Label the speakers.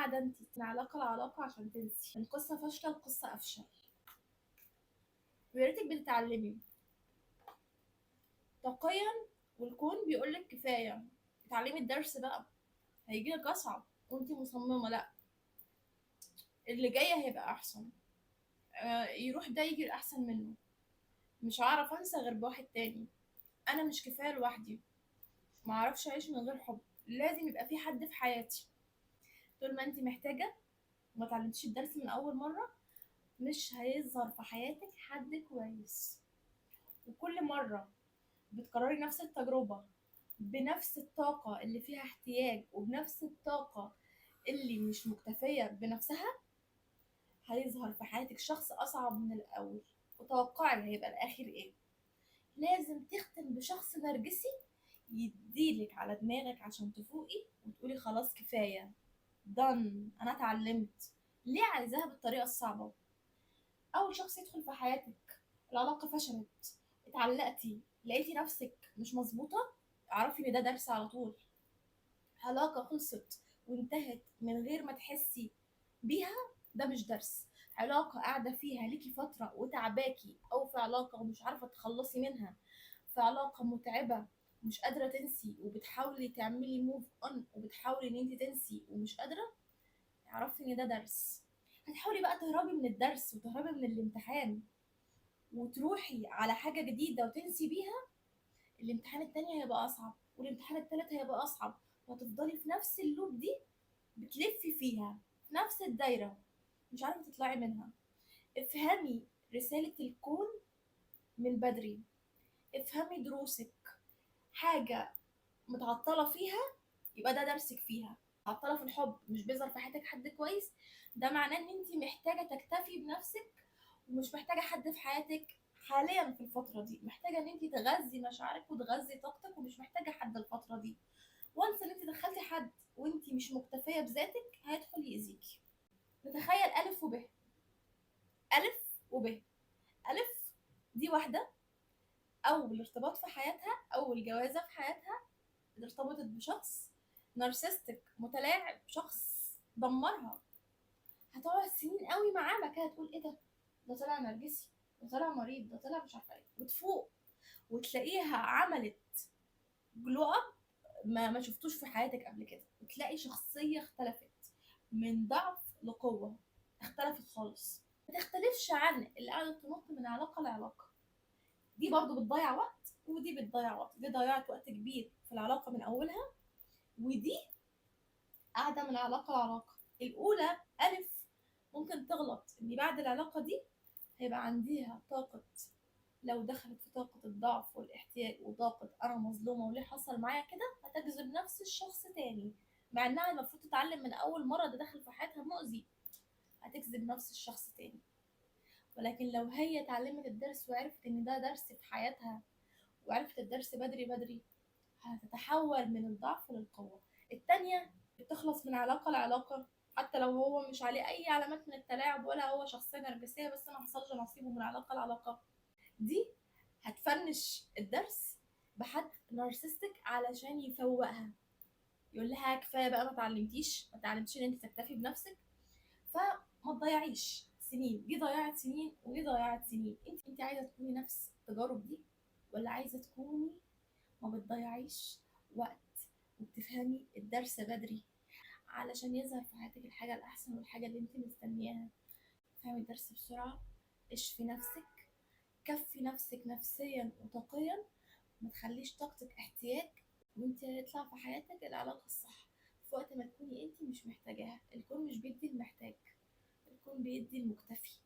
Speaker 1: قاعدة انت من علاقة لعلاقة عشان تنسي، من قصة فاشلة لقصة أفشل، ويا ريتك بتتعلمي طاقيا. والكون بيقولك كفاية، اتعلمي الدرس بقى، هيجيلك أصعب وانت مصممة لأ، اللي جاي هيبقى أحسن. يروح ده يجي الأحسن منه. مش هعرف أنسى غير بواحد تاني. أنا مش كفاية لوحدي، معرفش أعيش من غير حب، لازم يبقى في حد في حياتي. طول ما انت محتاجة وما اتعلمتيش الدرس من أول مرة، مش هيظهر في حياتك حد كويس. وكل مرة بتكرري نفس التجربة بنفس الطاقة اللي فيها احتياج وبنفس الطاقة اللي مش مكتفية بنفسها، هيظهر في حياتك شخص أصعب من الأول. وتوقعي هيبقى الآخر إيه؟ لازم تختم بشخص نرجسي يديلك على دماغك عشان تفوقي وتقولي خلاص كفاية، دن أنا اتعلمت. ليه عايزاها بالطريقة الصعبة؟ أول شخص يدخل في حياتك، العلاقة فشلت، اتعلقتي، لقيتي نفسك مش مظبوطة، اعرفي ان ده درس على طول. علاقة خلصت وانتهت من غير ما تحسي بيها، ده مش درس. علاقة قاعدة فيها ليكي فترة وتعباكي، أو في علاقة ومش عارفة تخلصي منها، في علاقة متعبة مش قادرة تنسي وبتحاولي تعملي موف اون وبتحاولي ان انت تنسي ومش قادرة، اعرفي ان ده درس. هتحاولي بقى تهربي من الدرس وتهربي من الامتحان وتروحي على حاجة جديدة وتنسي بيها، الامتحان التاني هيبقى أصعب والامتحان التالت هيبقى أصعب، وهتفضلي في نفس اللوب دي بتلفي فيها، في نفس الدايرة، مش عارفة تطلعي منها. افهمي رسالة الكون من بدري، افهمي دروسك. حاجة متعطلة فيها يبقى ده درسك فيها. متعطلة في الحب، مش بيظهر في حياتك حد كويس، ده معناه ان انت محتاجة تكتفي بنفسك ومش محتاجة حد في حياتك حاليا. في الفترة دي محتاجة ان انت تغذي مشاعرك وتغذي طاقتك، ومش محتاجة حد الفترة دي. وانس ان انت دخلتي حد وانت مش مكتفية بذاتك، هيدخل يأذيكي. نتخيل ألف وب. ألف وب. ألف دي واحدة، أول ارتباط في حياتها، أول جوازة في حياتها، اللي ارتبطت بشخص نارسستك متلاعب، شخص دمرها. هتقعد سنين قوي معاه، بعد كده تقول ايه ده طلع نرجسي، ده طلع مريض، ده طلع مش عارفه ايه، وتفوق وتلاقيها عملت جلو اب ما شفتوش في حياتك قبل كده، وتلاقي شخصيه اختلفت من ضعف لقوه، اختلفت خالص. ما تختلفش عن اللي قاعده تنط من علاقه لعلاقه. دي برضو بتضيع وقت ودي بتضيع وقت، دي ضيعت وقت كبير في العلاقه من اولها، ودي قاعده من علاقه لعلاقه. الاولى الف ممكن تغلط ان بعد العلاقه دي هيبقى عندها طاقه، لو دخلت في طاقة الضعف والاحتياج وطاقة أنا مظلومة وليه حصل معايا كده، هتجذب نفس الشخص تاني، مع إنها المفروض تتعلم من أول مرة ده داخل في حياتها مؤذي، هتجذب نفس الشخص تاني. ولكن لو هي اتعلمت الدرس وعرفت إن ده درس في حياتها، وعرفت الدرس بدري بدري، هتتحول من الضعف للقوة. التانية بتخلص من علاقة لعلاقة، حتى لو هو مش عليه أي علامات من التلاعب ولا هو شخصية نرجسية، بس ما حصلش نصيبه من علاقة لعلاقة. دي هتفنش الدرس بحد نارسستك علشان يفوقها، يقول لها كفايه بقى، ما اتعلمتيش ان انت تكتفي بنفسك، فما تضيعيش سنين. دي ضيعت سنين ودي ضيعت سنين. انت عايزه تكوني نفس التجارب دي، ولا عايزه تكوني ما بتضيعيش وقت وبتفهمي الدرس بدري علشان يظهر في حياتك الحاجه الاحسن والحاجه اللي انت مستنياها؟ فهمي الدرس بسرعه، اشفي نفسك، كفي نفسك نفسيا وطاقيا، ما تخليش طاقتك احتياج، وانت هيطلع في حياتك العلاقة الصح في وقت ما تكوني انت مش محتاجاها. الكون مش بيدي المحتاج، الكون بيدي المكتفي.